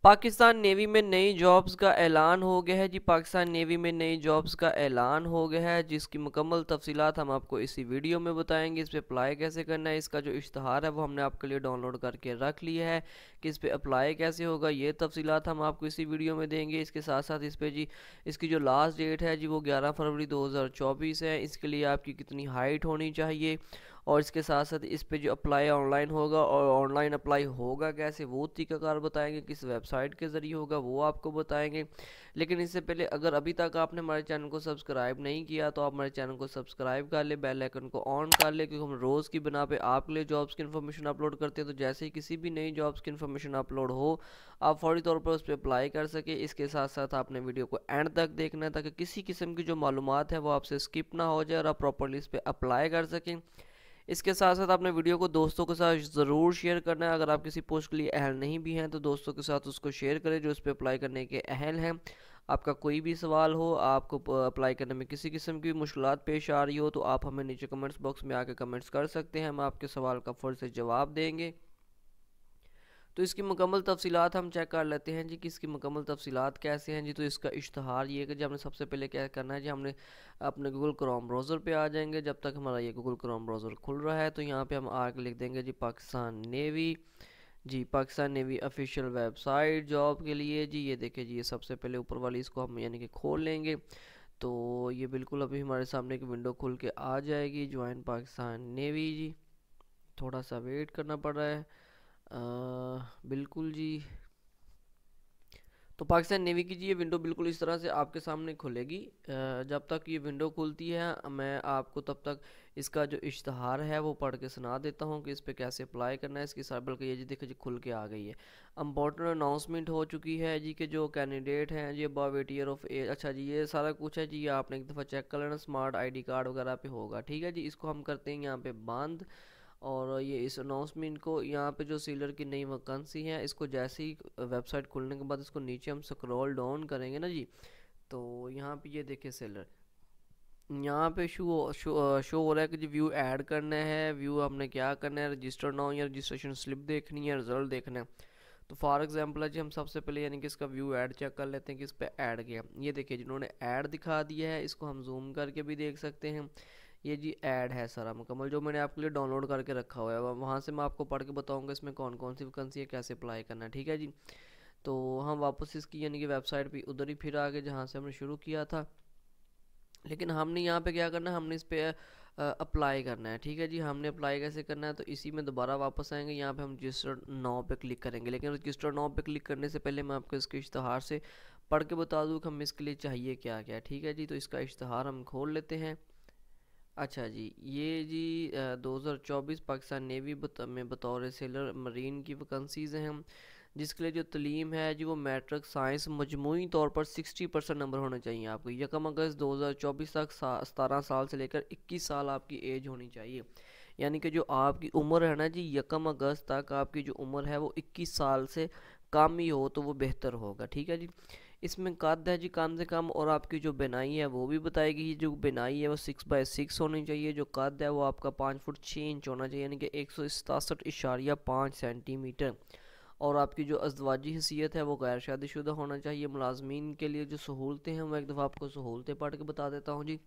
Pakistan navy में नई jobs का ऐलान हो गया है जी। पाकिस्तान नेवी में नई जॉब्स का ऐलान हो गया है, जिसकी मुकम्मल तफसीलात हम आपको इसी वीडियो में बताएंगे। इस पर अप्लाई कैसे करना है, इसका जो इश्तहार है वो हमने आपके लिए डाउनलोड करके रख लिया है कि इस पर अप्लाई कैसे होगा, ये तफसीलात हम आपको इसी वीडियो में देंगे। इसके साथ साथ इस पर जी इसकी जो लास्ट डेट है जी वो 11 फरवरी 2024 है। इसके लिए आपकी कितनी हाइट होनी चाहिए, और इसके साथ साथ इस पे जो अप्लाई ऑनलाइन होगा, और ऑनलाइन अप्लाई होगा कैसे वो तरीकाकार बताएंगे, किस वेबसाइट के ज़रिए होगा वो आपको बताएंगे। लेकिन इससे पहले अगर अभी तक आपने हमारे चैनल को सब्सक्राइब नहीं किया तो आप हमारे चैनल को सब्सक्राइब कर ले, बेल आइकन को ऑन कर ले, क्योंकि हम रोज़ की बना पे आपके लिए जॉब्स की इन्फॉर्मेशन अपलोड करते हैं। तो जैसे ही किसी भी नई जॉब्स की इन्फॉर्मेशन अपलोड हो, आप फौरी तौर पर उस पर अप्लाई कर सके। इसके साथ साथ आपने वीडियो को एंड तक देखना है ताकि किसी किस्म की जो मालूमात है वो आपसे स्किप ना हो जाए और आप प्रॉपर्ली इस पर अप्लाई कर सकें। इसके साथ साथ आपने वीडियो को दोस्तों के साथ ज़रूर शेयर करना है। अगर आप किसी पोस्ट के लिए अहल नहीं भी हैं तो दोस्तों के साथ उसको शेयर करें जो इस पर अप्लाई करने के अहल हैं। आपका कोई भी सवाल हो, आपको अप्लाई करने में किसी किस्म की मुश्किलात पेश आ रही हो, तो आप हमें नीचे कमेंट्स बॉक्स में आके कमेंट्स कर सकते हैं। हम आपके सवाल का फौर से जवाब देंगे। तो इसकी मुकम्मल तफसीलात हम चेक कर लेते हैं जी कि इसकी मुकम्मल तफसीलात कैसे हैं जी। तो इसका इश्तहार ये कि जी हमने सबसे पहले क्या करना है जी, हमने अपने गूगल क्रोम ब्राउज़र पे आ जाएंगे। जब तक हमारा ये गूगल क्रोम ब्राउज़र खुल रहा है तो यहाँ पे हम आके लिख देंगे जी पाकिस्तान नेवी। जी Pakistan navy official website job के लिए जी, ये देखिए जी, ये सबसे पहले ऊपर वाली इसको हम यानी कि खोल लेंगे। तो ये बिल्कुल अभी हमारे सामने एक विंडो खुल के आ जाएगी, ज्वाइन पाकिस्तान नेवी जी। थोड़ा सा वेट करना पड़ रहा है। बिल्कुल जी। तो पाकिस्तान नेवी की जी ये विंडो बिल्कुल इस तरह से आपके सामने खुलेगी। जब तक ये विंडो खुलती है मैं आपको तब तक इसका जो इश्तहार है वो पढ़ के सुना देता हूँ कि इस पर कैसे अप्लाई करना है। इसकी साइड बल्कि ये जी देखिए जी खुल के आ गई है। इम्पोर्टेंट अनाउंसमेंट हो चुकी है जी कि जो कैंडिडेट हैं जी अबव 8 ईयर ऑफ एज, अच्छा जी ये सारा कुछ है जी, ये आपने एक दफ़ा चेक कर लेना, स्मार्ट आईडी कार्ड वगैरह पे होगा। ठीक है जी, इसको हम करते हैं यहाँ पे बंद। और ये इस अनाउंसमेंट को यहाँ पे जो सीलर की नई वैकेंसी है, इसको जैसे ही वेबसाइट खुलने के बाद इसको नीचे हम स्क्रॉल डाउन करेंगे ना जी, तो यहाँ पे ये देखिए सेलर, यहाँ पे शो हो रहा है कि जी व्यू ऐड करना है। व्यू हमने क्या करना है, रजिस्टर नाउ या रजिस्ट्रेशन स्लिप देखनी है, रिजल्ट देखना है। तो फॉर एग्जांपल है जी हम सबसे पहले यानी कि इसका व्यू ऐड चेक कर लेते हैं कि इस पर ऐड गया। ये देखिए जिन्होंने ऐड दिखा दिया है, इसको हम जूम करके भी देख सकते हैं। ये जी ऐड है सारा मुकम्मल जो मैंने आपके लिए डाउनलोड करके रखा हुआ है। वहाँ से मैं आपको पढ़ के बताऊँगा इसमें कौन कौन सी वैकेंसी है, कैसे अप्लाई करना है। ठीक है जी, तो हम वापस इसकी यानी कि वेबसाइट पे उधर ही फिर आगे जहाँ से हमने शुरू किया था। लेकिन हमने यहाँ पे क्या करना है, हमने इस पर अप्लाई करना है। ठीक है जी, हमने अप्लाई कैसे करना है, तो इसी में दोबारा वापस आएंगे। यहाँ पे हम रजिस्टर नाउ पे क्लिक करेंगे। लेकिन रजिस्टर नाउ पे क्लिक करने से पहले मैं आपको इसके इश्तहार से पढ़ के बता दूँ कि हमें इसके लिए चाहिए क्या क्या। ठीक है जी, तो इसका इश्तहार हम खोल लेते हैं। अच्छा जी, ये जी 2024 पाकिस्तान नेवी में बतौर सेलर मरीन की वैकेंसीज़ हैं हम, जिसके लिए जो तलीम है जी वो मैट्रिक साइंस मजमूई तौर पर 60% नंबर होने चाहिए आपको। 1 अगस्त 2024 तक 17 साल से लेकर 21 साल आपकी एज होनी चाहिए। यानी कि जो आपकी उम्र है ना जी, 1 अगस्त तक आपकी जो उम्र है वो 21 साल से कम ही हो तो वो बेहतर होगा। ठीक है जी, इसमें कद है जी कम से कम, और आपकी जो बिनाई है वो भी बताएगी। जो बिनाई है वो 6x6 होनी चाहिए। जो कद है वो आपका 5 फुट 6 इंच होना चाहिए, यानी कि 167.5 सेंटीमीटर। और आपकी जो अज़दवाजी हैसियत है वो गैर शादीशुदा होना चाहिए। मुलाजमीन के लिए जो सहूलतें हैं, मैं एक दफ़ा आपको सहूलतें पढ़ के बता देता हूँ जी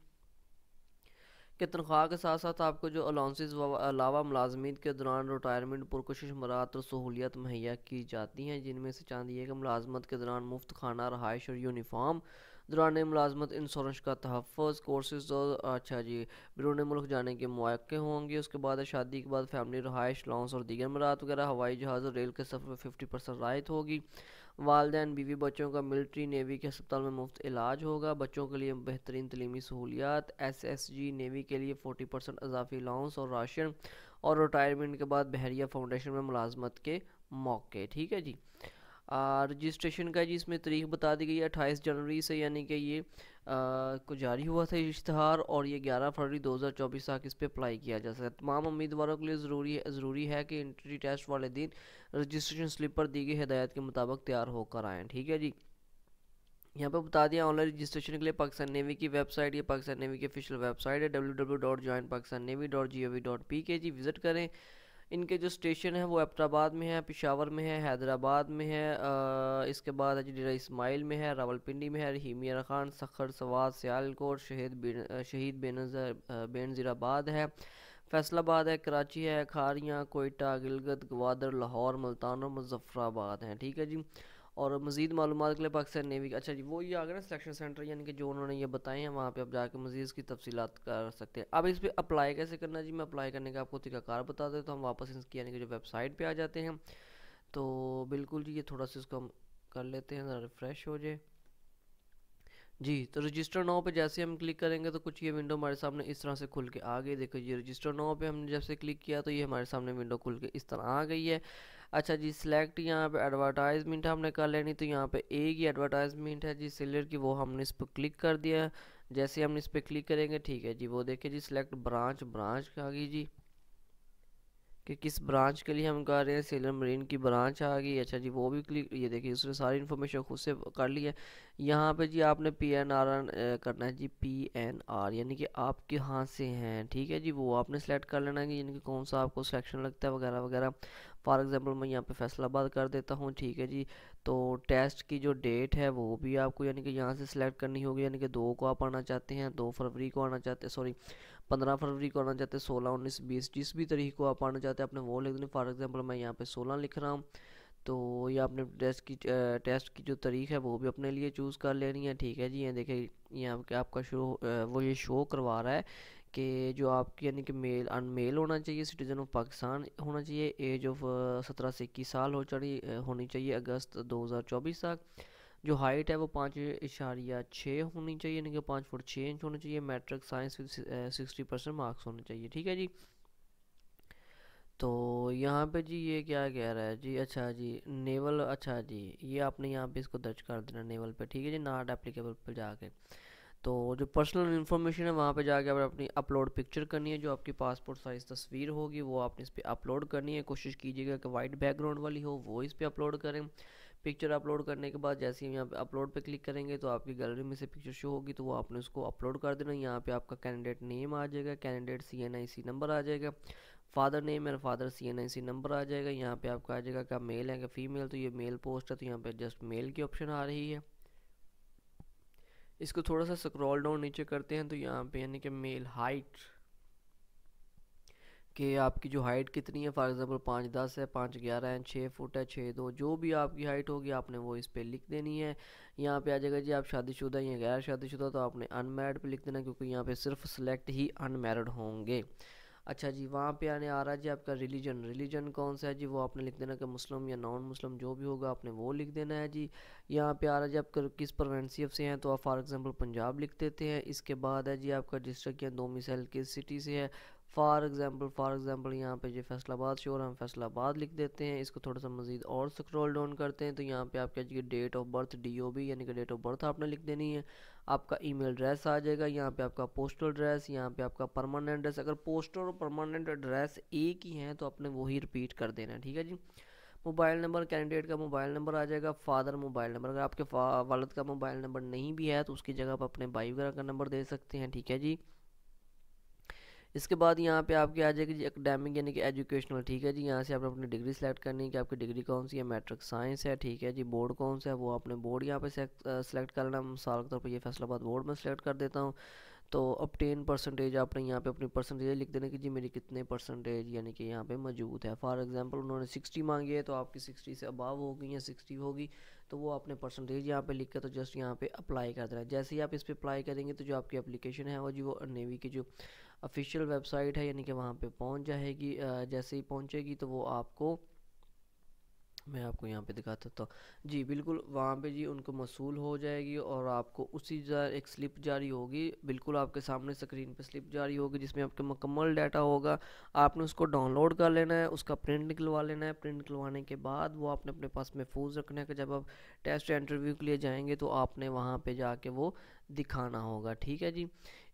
कि तनख्वाह के साथ साथ आपको जो अलाउंसेस अलावा मुलाजमत के दौरान रिटायरमेंट पुरकशिश मरात और सहूलियत मुहैया की जाती हैं, जिनमें से चंद ये कि मुलाजमत के दौरान मुफ्त खाना, रहाइश और यूनिफॉर्म, दौरान मुलाजमत इंश्योरेंस का तहफ़्फ़ुज़ कोर्सेज, अच्छा जी, बिरून मुल्क जाने के मौक़े होंगे। उसके बाद शादी के बाद फैमिली रहाइश अलाउंस और दीगर मरात वगैरह, हवाई जहाज़ और रेल के सफ़र में 50% राहत होगी। वालदैन बीवी बच्चों का मिलिट्री नेवी के अस्पताल में मुफ्त इलाज होगा। बच्चों के लिए बेहतरीन तलीमी सहूलियात। SSG नेवी के लिए 40% इजाफी अलाउंस और राशन, और रिटायरमेंट के बाद बहरिया फाउंडेशन में मुलाजमत के मौके। ठीक है जी, रजिस्ट्रेशन का जी इसमें तारीख बता दी गई है 28 जनवरी से, यानी कि ये को जारी हुआ था इश्तहार, और ये 11 फरवरी 2024 तक इस पर अप्लाई किया जा सकता है। तमाम उम्मीदवारों के लिए ज़रूरी है कि इंट्री टेस्ट वाले दिन रजिस्ट्रेशन स्लिप पर दी गई हिदायत के मुताबिक तैयार होकर आएँ। ठीक है जी, यहाँ पर बता दिया ऑनलाइन रजिस्ट्रेशन के लिए पाकिस्तान नेवी की वेबसाइट, ये पाकिस्तान नेवी की ऑफिशियल वेबसाइट है www.joinpakistanNavy.gov.pk जी, विज़िट करें। इनके जो स्टेशन है वो एबटाबाद में है, पेशावर में है, हैदराबाद में है, इसके बाद है जी डेरा इस्माइल में है, रावलपिंडी में है, रहीमिया खान, सखर, सवात, सियालकोट, शहीद बेनज़ीराबाद है, फैसलाबाद है, कराची है, खारियाँ, कोयटा, गिलगित, ग्वादर, लाहौर, मुल्तान और मुजफ्फराबाद हैं। ठीक है जी। और मज़ीद मालूमात के लिए पाकिस्तान नेवी का, अच्छा जी वो ये आ गया ना सिलेक्शन सेंटर, यानी कि जो उन्होंने ये बताए हैं वहाँ पे आप जाके मज़ीद इसकी तफसीलात कर सकते हैं। अब इस पर अप्लाई कैसे करना है जी, मैं अप्लाई करने का आपको तरीकाकार बता देता हूँ। हम वापस इसकी यानी कि जो वेबसाइट पे आ जाते हैं, तो बिल्कुल जी ये थोड़ा सा इसको हम कर लेते हैं, ज़रा रिफ़्रेश हो जाए जी। तो रजिस्टर नाउ पे जैसे हम क्लिक करेंगे तो कुछ ये विंडो हमारे सामने इस तरह से खुल के आ गई। देखो ये रजिस्टर नाउ पे हमने जैसे क्लिक किया तो ये हमारे सामने विंडो खुल के इस तरह आ गई है। अच्छा जी, सिलेक्ट यहाँ पे एडवर्टाइजमेंट हमने कर लेनी, तो यहाँ पे एक ही एडवर्टाइजमेंट है जी सेलर की, वो हमने इस पर क्लिक कर दिया। जैसे हम इस पर क्लिक करेंगे, ठीक है जी, वो देखिए जी सिलेक्ट ब्रांच आ गई जी, कि किस ब्रांच के लिए हम कर रहे हैं, सेलर मरीन की ब्रांच आ गई। अच्छा जी, वो भी क्लिक, ये देखिए उसने सारी इन्फॉर्मेशन खुद से कर ली है। यहाँ पे जी आपने PNR करना है जी, PNR यानी कि आप कहाँ से हैं। ठीक है जी, वो आपने सेलेक्ट कर लेना है कि यानी कि कौन सा आपको सिलेक्शन लगता है वगैरह वगैरह। फॉर एग्जांपल मैं यहाँ पे फैसलाबाद कर देता हूँ। ठीक है जी, तो टेस्ट की जो डेट है वो भी आपको यानी कि यहाँ से सिलेक्ट करनी होगी, यानी कि 2 को आप आना चाहते हैं, 2 फरवरी को आना चाहते हैं, सॉरी 15 फरवरी को आना चाहते हैं, 16, 19, 20, जिस भी तारीख को आप आना चाहते हैं आपने वो लिख देनी। फॉर एग्जांपल मैं यहाँ पे 16 लिख रहा हूँ, तो ये आपने टेस्ट की जो तारीख है वो भी अपने लिए चूज़ कर लेनी है। ठीक है जी, ये देखिए यहाँ पे आपका वो ये शो करवा रहा है कि जो आपकी यानी कि मेल होना चाहिए, सिटीज़न ऑफ पाकिस्तान होना चाहिए, एज ऑफ 17 से 21 साल होनी चाहिए, अगस्त 2024 तक। जो हाइट है वो 5.6 होनी चाहिए, यानी कि 5 फुट 6 इंच होनी चाहिए। मैट्रिक साइंस विद 60% मार्क्स होने चाहिए। ठीक है जी। तो यहाँ पे जी ये क्या कह रहा है जी, अच्छा जी नेवल, अच्छा जी ये आपने यहाँ पे इसको दर्ज कर देना नेवल पे। ठीक है जी, नॉट एप्लीकेबल पे जाके, तो जो पर्सनल इन्फॉर्मेशन है वहाँ पे जाके आप अपनी अपलोड पिक्चर करनी है, जो आपकी पासपोर्ट साइज़ तस्वीर होगी वो आपने इस पर अपलोड करनी है। कोशिश कीजिएगा कि वाइट बैकग्राउंड वाली हो, वो इस पर अपलोड करें। पिक्चर अपलोड करने के बाद जैसे ही यहाँ पे अपलोड पे क्लिक करेंगे तो आपकी गैलरी में से पिक्चर शो होगी, तो वो आपने उसको अपलोड कर देना। यहाँ पे आपका कैंडिडेट नेम आ जाएगा, कैंडिडेट CNIC नंबर आ जाएगा, फादर नेम है, फादर CNIC नंबर आ जाएगा। यहाँ पे आपका आ जाएगा क्या मेल है क्या फीमेल, तो ये मेल पोस्ट है तो यहाँ पे जस्ट मेल की ऑप्शन आ रही है। इसको थोड़ा सा स्क्रॉल डाउन नीचे करते हैं तो यहाँ पे यानी कि मेल हाइट, कि आपकी जो हाइट कितनी है। फॉर एग्जांपल 5'10" है, 5'11" है, 6 फुट है, 6'2", जो भी आपकी हाइट होगी आपने वो इस पर लिख देनी है। यहाँ पे आ जाएगा जी आप शादीशुदा या गैर शादीशुदा, तो आपने अनमैरिड पे लिख देना, क्योंकि यहाँ पे सिर्फ सिलेक्ट ही अनमैरिड होंगे। अच्छा जी, वहाँ पे आने आ रहा है जी आपका रिलीजन कौन सा है जी, वो आपने लिख देना कि मुस्लिम या नॉन मुस्लिम जो भी होगा आपने वो लिख देना है जी। यहाँ पे आ रहा है जी आप किस प्रोवेंसी से हैं, तो आप फॉर एग्जांपल पंजाब लिख देते हैं। इसके बाद है जी आपका डिस्ट्रिक्ट या डोमिसाइल किस सिटी से है। फॉर एग्जांपल यहाँ पे जी फैसलाबाद शोर, हम फैसलाबाद लिख देते हैं। इसको थोड़ा सा मज़ीद और स्क्रॉल डाउन करते हैं तो यहाँ पे आपका जी डेट ऑफ बर्थ DOB यानी कि डेट ऑफ बर्थ आपने लिख देनी है। आपका ईमेल एड्रेस आ जाएगा, यहाँ पे आपका पोस्टल एड्रेस, यहाँ पे आपका परमानेंट एड्रेस। अगर पोस्टल और परमानेंट एड्रेस एक ही हैं तो आपने वही रिपीट कर देना है। ठीक है जी। मोबाइल नंबर, कैंडिडेट का मोबाइल नंबर आ जाएगा, फादर मोबाइल नंबर, अगर आपके वालिद का मोबाइल नंबर नहीं भी है तो उसकी जगह आप अपने भाई वगैरह का नंबर दे सकते हैं। ठीक है जी। इसके बाद यहाँ पे आपकी आ जाएगी जी एकेडमिक यानी कि एजुकेशनल। ठीक है जी, यहाँ से आपने अपनी डिग्री सेलेक्ट करनी है कि आपकी डिग्री कौन सी है, मैट्रिक साइंस है। ठीक है जी, बोर्ड कौन सा है वो आपने बोर्ड यहाँ पे सेलेक्ट करना। मिसाल के तौर पर ये फैसलाबाद बोर्ड में सेलेक्ट कर देता हूँ। तो obtain परसेंटेज आपने यहाँ पे अपनी परसेंटेज लिख देने की जी, मेरी कितने परसेंटेज यानी कि यहाँ पे मौजूद है। फॉर एग्जांपल उन्होंने 60 मांगी है तो आपकी 60 से अबाव होगी या 60 होगी, तो वो आपने परसेंटेज यहाँ पे लिख कर तो जस्ट यहाँ पे अप्लाई कर देना है। जैसे ही आप इस पर अप्लाई करेंगे तो जो आपकी एप्लीकेशन है वो जी वो नेवी की जो ऑफिशियल वेबसाइट है यानी कि वहाँ पे पहुँच जाएगी। जैसे ही पहुँचेगी तो वो आपको, मैं आपको यहाँ पे दिखा देता हूँ जी, बिल्कुल वहाँ पे जी उनको मसूल हो जाएगी और आपको उसी एक स्लिप जारी होगी, बिल्कुल आपके सामने स्क्रीन पे स्लिप जारी होगी जिसमें आपके मुकम्मल डाटा होगा। आपने उसको डाउनलोड कर लेना है, उसका प्रिंट निकलवा लेना है। प्रिंट निकलवाने के बाद वो आपने अपने पास महफूज रखना है कि जब आप टेस्ट या इंटरव्यू के लिए जाएंगे तो आपने वहाँ पर जाके वो दिखाना होगा। ठीक है जी।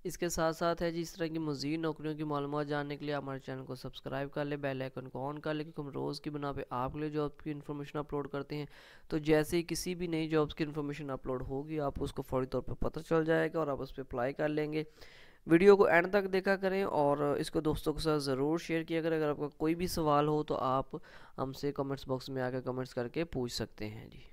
इसके साथ साथ है जी इस तरह की मज़ीद नौकरियों की मालूमात जानने के लिए हमारे चैनल को सब्सक्राइब कर ले, बेल आइकन को ऑन कर ले, क्योंकि हम रोज़ की बना पे आपके लिए जॉब की इन्फॉर्मेशन अपलोड करते हैं। तो जैसे ही किसी भी नई जॉब्स की इन्फॉर्मेशन अपलोड होगी आपको उसको फौरी तौर पर पता चल जाएगा और आप उस पर अप्लाई कर लेंगे। वीडियो को एंड तक देखा करें और इसको दोस्तों के साथ ज़रूर शेयर किया करें। अगर आपका कोई भी सवाल हो तो आप हमसे कमेंट्स बॉक्स में आकर कमेंट्स करके पूछ सकते हैं जी।